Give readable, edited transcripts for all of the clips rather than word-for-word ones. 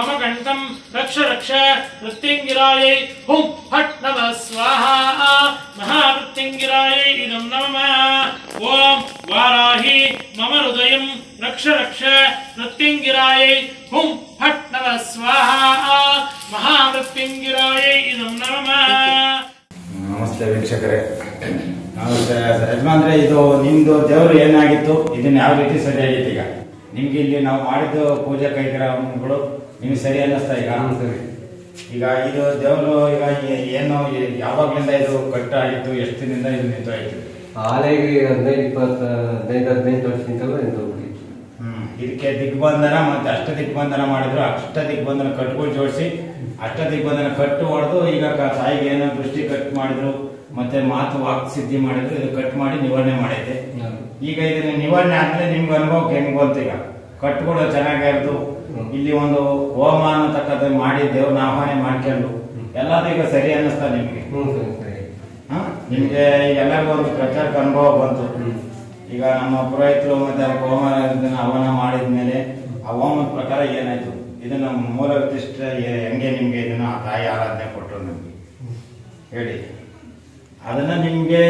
मम कंठं रक्ष रक्ष मृत्युंजयायै हुं फट् नमः स्वाहा महामृत्युंजयायै इदं नमः ओम वाराही मम हृदयं रक्ष रक्ष मृत्युंजयायै हुं फट् नमः स्वाहा महामृत्युंजयायै इदं नमः। ನಮಸ್ತೆ ವೀಕ್ಷಕರೇ, ಯಜಮಾನ್ರೆ, ಇದು ನಿಮ್ದು ದೇವರು ಏನಾಗಿತ್ತು, ಇದನ್ನ ಯಾವ ರೀತಿ ಸರಿಯಾಗಿತ್ತು? ಈಗ ನಿಮ್ಗೆ ಇಲ್ಲಿ ನಾವು ಮಾಡಿದ್ದು ಪೂಜೆ ಕೈಕರ್ಮಗಳು ನಿಮ್ಗೆ ಸರಿ ಅನ್ನಿಸ್ತಾ? ಈಗ ಇದು ದೇವರು ಈಗ ಏನು ಯಾವಾಗ್ಲಿಂದ ಇದು ಕಟ್ಟಾಗಿತ್ತು? ಎಷ್ಟು ದಿನದಿಂದ ಇದು ನಿಂತಾಯಿತು? ಆಲೆಗೆ 15-18 ವರ್ಷದಿಂದಲೂ ನಿಂತೋಗ್ಬಿಟ್ಟಿತ್ತು. ಇದಕ್ಕೆ ದಿಗ್ಬಂಧನ ಮತ್ತೆ ಅಷ್ಟ ದಿಗ್ಬಂಧನ ಮಾಡಿದ್ರು. ಅಷ್ಟ ದಿಗ್ಬಂಧನ ಕಟ್ಟುಗಳು ಜೋಡಿಸಿ ಅಷ್ಟ ದಿಗ್ಬಂಧನ ಕಟ್ಟು ಹೊಡೆದು ಈಗ ತಾಯಿಗೆ ಏನೋ ದೃಷ್ಟಿ ಕಟ್ ಮಾಡಿದ್ರು, ಮತ್ತೆ ಮಾತು ವಾಕ್ ಸಿದ್ಧಿ ಮಾಡಿದ್ರು. ಇದು ಕಟ್ ಮಾಡಿ ನಿವಾರಣೆ ಮಾಡೈತೆ. ಈಗ ಇದನ್ನ ನಿವಾರಣೆ ಆದ್ಮೇಲೆ ನಿಮ್ಗೆ ಅನುಭವಕ್ಕೆ ಹೆಂಗ್ ಬಂತು? ಈಗ ಕಟ್ಟುಗಳು ಚೆನ್ನಾಗಿರ್ದು ಇಲ್ಲಿ ಒಂದು ಹೋಮ ಅನ್ನತಕ್ಕಂಥ ಮಾಡಿ ದೇವ್ರನ್ನ ಆಹ್ವಾನ ಮಾಡ್ಕೊಂಡು ಎಲ್ಲದೂ ಈಗ ಸರಿ ಅನ್ನಿಸ್ತಾ ನಿಮ್ಗೆ? ನಿಮ್ಗೆ ಎಲ್ಲರಿಗೂ ಒಂದು ಪ್ರಚಾರಕ್ಕೆ ಅನುಭವ ಬಂತು. ಈಗ ನಮ್ಮ ಪುರೋಹಿತರು ಮತ್ತೆ ಅದಕ್ಕೆ ಹೋಮ ಆಹ್ವಾನ ಮಾಡಿದ್ಮೇಲೆ ಆ ಹೋಮದ ಪ್ರಕಾರ ಏನಾಯ್ತು? ಇದನ್ನ ಮೂಲ ಉದ್ದೇಶ ಹೆಂಗೆ ನಿಮ್ಗೆ ಇದನ್ನ ತಾಯಿ ಆರಾಧನೆ ಕೊಟ್ಟರು ನಿಮ್ಗೆ ಹೇಳಿ. ಅದನ್ನ ನಿಮ್ಗೆ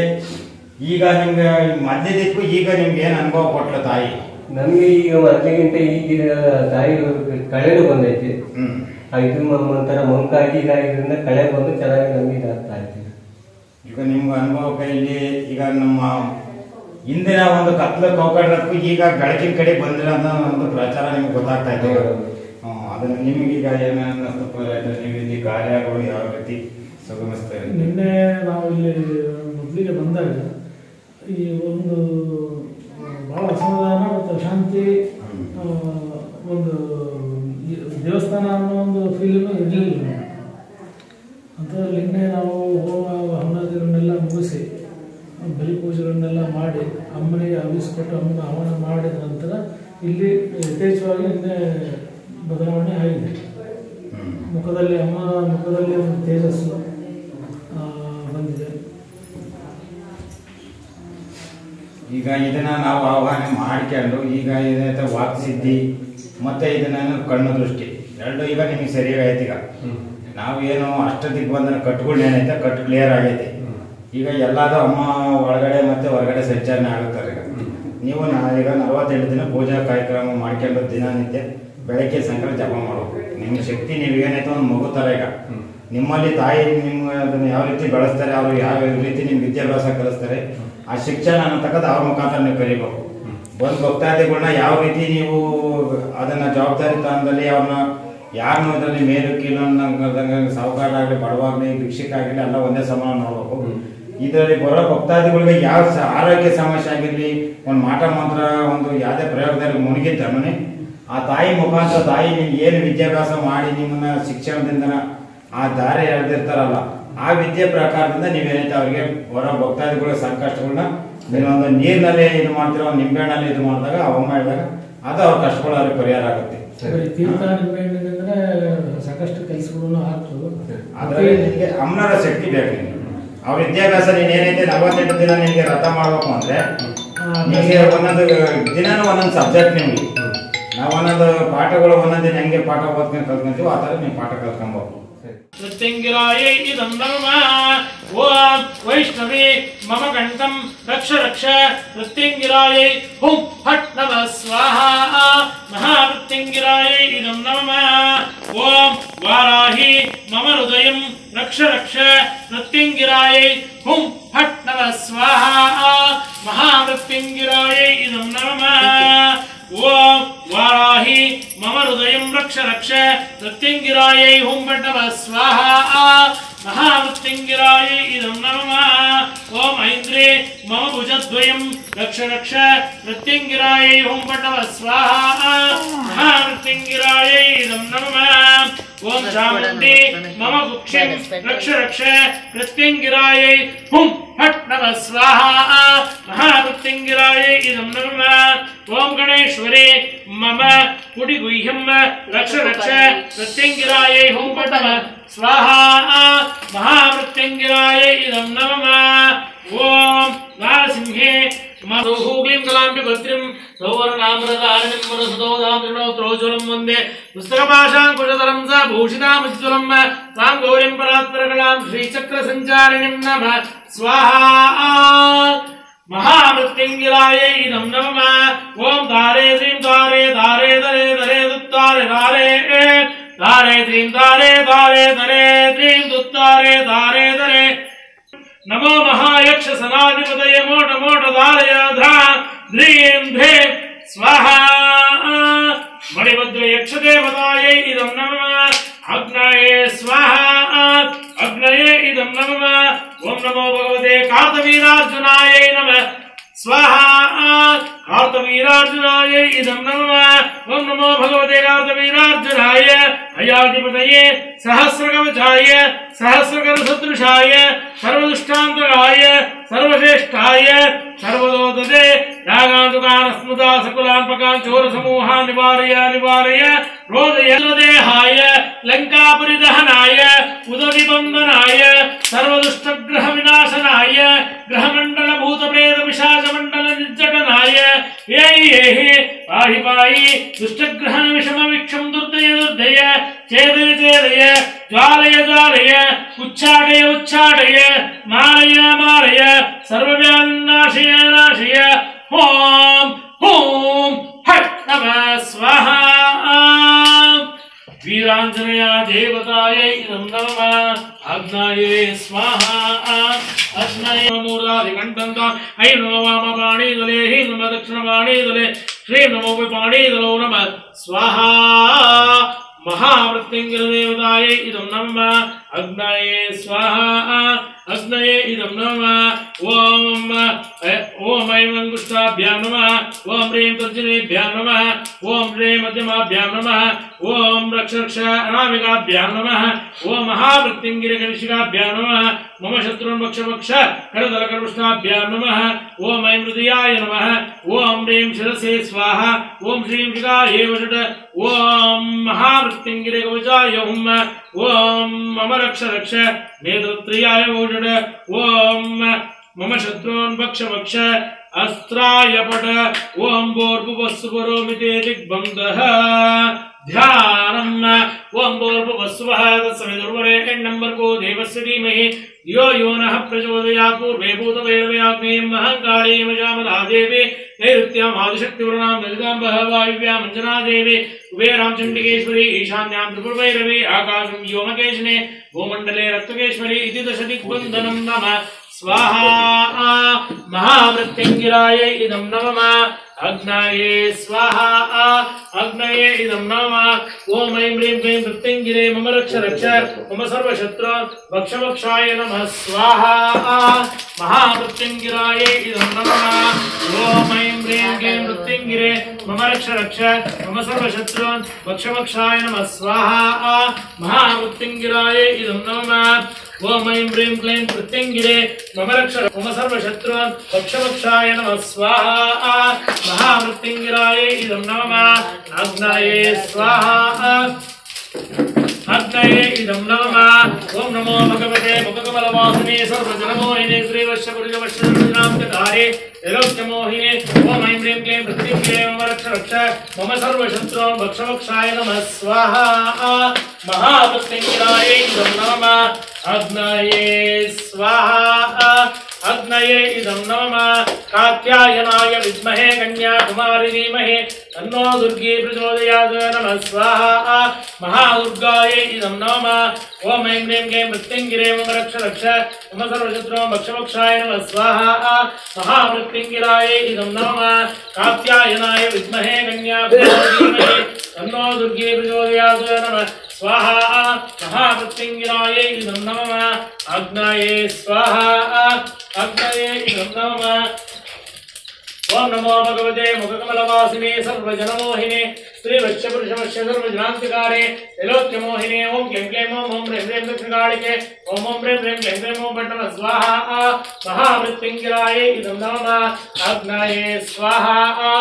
ಈಗ ನಿಮ್ಗೆ ಮಧ್ಯದಿಕ್ಕೂ ಈಗ ನಿಮ್ಗೆ ಏನ್ ಅನುಭವ ಕೊಟ್ಲ ತಾಯಿ? ನಮ್ಗೆ ಈಗ ಮೊದಲಿಗಿಂತ ಈಗ ತಾಯಿ ಕಳೆನು ಬಂದೈತಿ. ಇದು ಒಂಥರ ಮಂಕಾಗಿ ಇದಾಗಿದ್ರಿಂದ ಕಳೆ ಬಂದು ಚೆನ್ನಾಗಿ ನಮ್ಗೆ ಇದಾಗ್ತಾ ಇತ್ತು. ಈಗ ನಿಮ್ಗೆ ಅನುಭವಕ್ಕೆ ಇಲ್ಲಿ ಈಗ ನಮ್ಮ ಹಿಂದಿನ ಒಂದು ಕತ್ಲ ಕೌಕಡಕ್ಕೂ ಈಗ ಬೆಳಕಿನ ಕಡೆ ಬಂದಿರೋ ಒಂದು ಪ್ರಚಾರ ನಿಮ್ಗೆ ಗೊತ್ತಾಗ್ತಾ ಇದೆ. ಅದನ್ನ ನಿಮ್ಗೀಗ ಏನಿಸ್ತು? ನೀವು ಇಲ್ಲಿ ಕಾರ್ಯಗಳು ಯಾವ ರೀತಿ ಸುಗಮಿಸ್ತಾರೆ? ನಿನ್ನೆ ನಾವು ಇಲ್ಲಿ ಮೊದಲಿಗೆ ಬಂದಾಗ ಈ ಒಂದು ಬಹಳ ಅಸಮಾಧಾನ ಮತ್ತು ಶಾಂತಿ, ಒಂದು ದೇವಸ್ಥಾನ ಅನ್ನೋ ಒಂದು ಫೀಲಿಂಗ್ ಇರಲಿಲ್ಲ. ಅಂಥದ್ರಲ್ಲಿ ನಿನ್ನೆ ನಾವು ಹೋಮ ಹವನಾದಿಗಳನ್ನೆಲ್ಲ ಮುಗಿಸಿ ಬಲಿ ಪೂಜೆಗಳನ್ನೆಲ್ಲ ಮಾಡಿ ಅಮ್ಮನಿಗೆ ಹವಿಸ್ಕೊಟ್ಟು ಅಮ್ಮನ ಹವನ ಮಾಡಿದ ನಂತರ ಇಲ್ಲಿ ಯಥೇಚ್ಛವಾಗಿ ನಿನ್ನೆ ಬದಲಾವಣೆ ಆಗಿದೆ. ಮುಖದಲ್ಲಿ ಅಮ್ಮನ ಮುಖದಲ್ಲಿ ಒಂದು ತೇಜಸ್ಸು ಬಂದಿದೆ. ಈಗ ಇದನ್ನ ನಾವು ಆಹ್ವಾನ ಮಾಡ್ಕೊಂಡು ಈಗ ಇದನ್ನ ವಾಕ್ ಸಿದ್ಧಿ ಮತ್ತೆ ಇದನ್ನ ಕಣ್ಣು ದೃಷ್ಟಿ ಎರಡು ಈಗ ನಿಮಗೆ ಸರಿಯಾಗೈತಿ. ಈಗ ನಾವು ಏನು ಅಷ್ಟ ದಿಗ್ಬಂಧನ ಕಟ್ಟುಗಳು ಏನೈತೆ ಕಟ್ಟು ಕ್ಲಿಯರ್ ಆಗೈತಿ. ಈಗ ಎಲ್ಲಾದ್ರೂ ಅಮ್ಮ ಒಳಗಡೆ ಮತ್ತೆ ಹೊರಗಡೆ ಸಂಚಾರಣೆ ಆಗುತ್ತಾರೆ. ಈಗ ನೀವು ಈಗ 48 ದಿನ ಪೂಜಾ ಕಾರ್ಯಕ್ರಮ ಮಾಡ್ಕೊಂಡು ದಿನನಿತ್ಯ ಬೆಳಗ್ಗೆ ಸಾಯಂಕಾಲ ಜಪ ಮಾಡಬೇಕು. ನಿಮ್ಮ ಶಕ್ತಿ ನೀವು ಏನೈತೆ ಒಂದು ಮಗು ತರ. ಈಗ ನಿಮ್ಮಲ್ಲಿ ತಾಯಿ ನಿಮ್ಮ ಅದನ್ನ ಯಾವ ರೀತಿ ಬೆಳೆಸ್ತಾರೆ, ಅವರು ಯಾವ ರೀತಿ ನಿಮ್ಗೆ ವಿದ್ಯಾಭ್ಯಾಸ ಕಲಿಸ್ತಾರೆ, ಆ ಶಿಕ್ಷಣ ಅನ್ನತಕ್ಕಂಥ ಅವ್ರ ಮುಖಾಂತರ ನೀವು ಕಲಿಬೇಕು. ಬಂದು ಭಕ್ತಾದಿಗಳನ್ನ ಯಾವ ರೀತಿ ನೀವು ಅದನ್ನ ಜವಾಬ್ದಾರಿ ಸ್ಥಾನದಲ್ಲಿ ಅವ್ರನ್ನ ಯಾರನ್ನೂ ಇದರಲ್ಲಿ ಮೇಲು ಕೀಳು ಅನ್ನಂಗೆ ಸಾಹುಕಾರರಾಗಲಿ ಬಡವಾಗ್ಲಿ ಭಿಕ್ಷಿಕ ಆಗಲಿ ಎಲ್ಲ ಒಂದೇ ಸಮಾನ ನೋಡ್ಬೇಕು. ಇದರಲ್ಲಿ ಬರೋ ಭಕ್ತಾದಿಗಳಿಗೆ ಯಾವ ಆರೋಗ್ಯ ಸಮಸ್ಯೆ ಆಗಿರ್ಲಿ, ಒಂದು ಮಾಟ ಮಂತ್ರ ಒಂದು ಯಾವುದೇ ಪ್ರಯೋಗದಲ್ಲಿ ಮುಳುಗಿದ್ದಾನೆ ಆ ತಾಯಿ ಮುಖಾಂತರ ತಾಯಿ ನಿಮ್ಗೆ ಏನು ವಿದ್ಯಾಭ್ಯಾಸ ಮಾಡಿ ನಿಮ್ಮನ್ನ ಶಿಕ್ಷಣದಿಂದ ಆ ದಾರಿ ಎಳೆದಿರ್ತಾರಲ್ಲ ಆ ವಿದ್ಯೆ ಪ್ರಕಾರದಿಂದ ನೀವೇನೈತೆ ಅವ್ರಿಗೆ ಬರೋ ಭಕ್ತಾದಿಗಳ ಸಂಕಷ್ಟಗಳನ್ನ ನೀವೊಂದು ನೀರಿನಲ್ಲಿ ಇದು ಮಾಡ್ತೀರ, ನಿಂಬೆಹಣ್ಣಲ್ಲಿ ಇದು ಮಾಡಿದಾಗ ಅವಮ್ಮ ಹೇಳಿದಾಗ ಅದು ಅವ್ರ ಕಷ್ಟಗಳು ಅವ್ರಿಗೆ ಪರಿಹಾರ ಆಗುತ್ತೆ. ತೀರ್ಥ ನಿಂಬೆಹಣ್ಣಿನಿಂದಲೇ ಸಾಕಷ್ಟು ಕೆಲಸಗಳನ್ನು ಆಗ್ತದೆ. ಅದರಲ್ಲಿ ನಿಮಗೆ ಅಮ್ಮನವರ ಶಕ್ತಿ ಬೇಕು. ನಿಮಗೆ ಅವ್ರ ವಿದ್ಯಾಭ್ಯಾಸ ನೀನ್ ಏನೈತೆ 48 ದಿನ ನಿಮಗೆ ವ್ರತ ಮಾಡ್ಬೇಕು ಅಂದ್ರೆ ನಿಮಗೆ ಒಂದೊಂದು ದಿನಾನು ಒಂದೊಂದು ಸಬ್ಜೆಕ್ಟ್. ನಿಮ್ಗೆ ನಾವು ಒಂದೊಂದು ಪಾಠಗಳು ಒಂದೊಂದು ದಿನ ಹೆಂಗೆ ಪಾಠ ಓದ್ಕೊಂಡು ಕಲ್ತ್ಕೊಂತೀವಿ ಆ ತರ ನೀವು ಪಾಠ ಕಲ್ತ್ಕೊಬಹುದು. मृत्युंजयायै इदं नमः ओम वैष्णवे मम कंठं रक्ष रक्ष मृत्युंजयायै हुं फट् नमः स्वाहा महामृत्युंजयायै इदं नमः ओम वाराही मम हृदयं रक्ष रक्ष मृत्युंजयायै हुं फट् नमः स्वाहा महामृत्युंजयायै इदं नमः ओम वाराही मम हृदयं रक्ष रक्ष मृत्युंजयायै हुं फट् नमः स्वाहा महामृत्युंजयायै इदं नमः ओम ऐन्द्रे मम भुजद्वयं रक्ष रक्ष मृत्युंजयायै हुं फट् नमः स्वाहा महामृत्युंजयायै इदं नमः ओम चामुण्डे मम कुक्षिं रक्ष रक्ष मृत्युंजयायै हुं फट् नमः स्वाहा महामृत्युंजयायै इदं नमः ओम गणेश्वरे मम कुटिगुह्यं रक्ष रक्ष मृत्युंजयायै हुं फट् नमः स्वाहा महामृत्युंजयायै इदं नमः ओम नारसिंहे मधुः क्लीं कलाम्बि भद्रं सौवर्णामृतारणिम्बरसदोदामृणोत्रोज्वलं वन्दे पुस्तकपाशाङ्कुशधरं स भूषितामुज्ज्वलं तां गौरीं परात्परकलां श्रीचक्रसञ्चारिणीं नमः स्वाहा महामृत्युञ्जयायै इदं नमः ॐ तारे श्रीं तारे तारे तरे तरे दुत्तारे तारे तारे श्रीं तारे तारे तरे श्रीं दुत्तारे तारे तरे नमो महायक्ष सनाधिपतये मोट मोट धारय ध्रा ध्रीं ध्रे स्वाहा मणिभद्र यक्ष देवतायै इदं नमः अग्नये स्वाहा अग्नये इदं नमः ओम नमो भगवते कार्तवीरार्जुनायै नमः स्वाहा कार्तवीरार्जुनायै इदं नमः ओम नमो भगवते कार्तवीरार्जुनाय अयाधिपतये सहस्रकवचाय सहस्रकरसदृशाय सर्वदुष्टान्तकाय सर्वश्रेष्ठाय सर्वदोदते यागान्तुकान् स्मृता सकुलान् पकान् चोरसमूहान् निवारय निवारय रोदय देहाय लङ्कापरिदहनाय उदविबन्धनाय सर्वदुष्टग्रह विनाशनाय ग्रहमण्डल भूतप्रेत पिशाचमण्डल निर्जटनाय ये पाहि पाहि दुष्टग्रहण विषम विक्षम दुर्दय दुर्दय चेदय चेदय ज्वालय ज्वालय उच्चाटय उच्चाटय मारय मारय सर्वव्याधिनाशय नाशय ओम ओम हट नमः स्वाहा वीरांजनेया देवतायै इदं नमः अग्नये स्वाहा अग्नये मूलाधिकण्ठन्ता ऐ नमो वामपाणिदले हि नमः दक्षिणपाणिदले श्री नमो विपाणिदलो नमः स्वाहा महामृत्युञ्जयदेवतायै इदं नमः अग्नये स्वाहा अग्नये इदं नमः ओम ऐं अंगुष्ठाभ्यां नमः ओम ह्रीं तर्जनीभ्यां नमः ओम ह्रीं मध्यमाभ्यां नमः ओम रक्ष रक्ष अनामिकाभ्यां नमः ओम महामृत्युञ्जयकनिशिकाभ्यां नमः मम शत्रुन् वक्ष वक्ष करतलकर्मुष्टाभ्यां नमः ओम ऐं हृदयाय नमः ओम ह्रीं शिरसे स्वाहा ओम श्रीं शिखायै वषट् ओम महामृत्युञ्जयकवचाय हुम् ओम मम रक्ष रक्ष नेत्रत्रयाय वषट् ओम मम शत्रून् वक्ष वक्ष अस्त्राय पट ओम भूर्भुवस्सुवरोमिते दिग्बन्धः ध्यानम् ओम भूर्भुवस्सुवः तत्सवितुर्वरेण्यं भर्गो देवस्य धीमहि यो यो नः प्रचोदयात् पूर्वे भूतवेदवयाग्नेयं महङ्काळीं वशामदादेवी नैऋत्यां आदिशक्तिवर्णां ललिताम्बः वायुव्यां अञ्जनादेवी कुबेरां चण्डिकेश्वरी ईशान्यां त्रिपुरभैरवी आकाशं व्योमकेशने भूमण्डले रक्तकेश्वरी इति दशदिग्बन्धनं नमः स्वाहा महामृत्युञ्जयायै इदं नमः अग्नये स्वाहा अग्नये इदं नमः ओम ऐं ह्रीं क्लीं मृत्युञ्जये मम रक्ष रक्ष मम सर्वशत्रून् वक्ष वक्षाय नमः स्वाहा महामृत्युञ्जयायै इदं नमः ओम ऐं ह्रीं क्लीं मृत्युञ्जये मम रक्ष रक्ष मम सर्वशत्रून् वक्ष वक्षाय नमः स्वाहा महामृत्युञ्जयायै इदं नमः ओम ऐं ह्रीं क्लीं मृत्युञ्जये मम रक्ष मम सर्वशत्रून् वक्ष वक्षाय नमः स्वाहा महामृत्युञ्जयायै इदं नमः अग्नये स्वाहा अग्नये इदं नमः ओम नमो भगवते मुखकमलवासिने सर्वजनमोहिने श्रीवश्यपुरुषवश्यनामकधारे त्रिलोक्यमोहिने ओम ऐं ह्रीं क्लीं मृत्युञ्जये मम रक्ष रक्ष मम सर्वशत्रून् वक्ष वक्षाय नमः स्वाहा महामृत्युञ्जयायै इदं नमः अग्नये स्वाहा अग्नये इदं नमः कात्यायनाय विद्महे कन्याकुमारी धीमहि तन्नो दुर्गे प्रचोदयात् नमः स्वाहा महादुर्गायै इदं नमः ओम ऐं ह्रीं क्लीं मृत्युञ्जये मम रक्ष रक्ष मम सर्वशत्रून् वक्ष वक्षाय नमः स्वाहा महामृत्युञ्जयायै इदं नमः कात्यायनाय विद्महे कन्याकुमारी धीमहि तन्नो दुर्गे प्रचोदयात् नमः स्वाहा महामृत्युञ्जयायै इदं नमः अग्नये स्वाहा अग्नये इदं नमः ओम नमो भगवते मुखकमलवासिने सर्वजनमोहिने श्रीवश्यपुरुषवश्य सर्वजनान्तिकारे त्रिलोक्यमोहिने ओम क्लीं क्लीं ओम ओम ह्रीं ह्रीं दक्षिणकालिके ओम ओम ह्रीं ह्रीं क्लीं क्लीं ओम पट्टम स्वाहा महामृत्युञ्जयायै इदं नमः अग्नये स्वाहा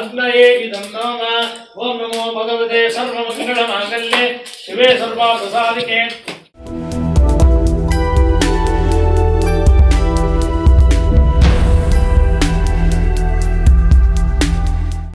अग्नये इदं नमः ओम नमो भगवते सर्वमङ्गलमाङ्गल्ये शिवे सर्वार्थसाधिके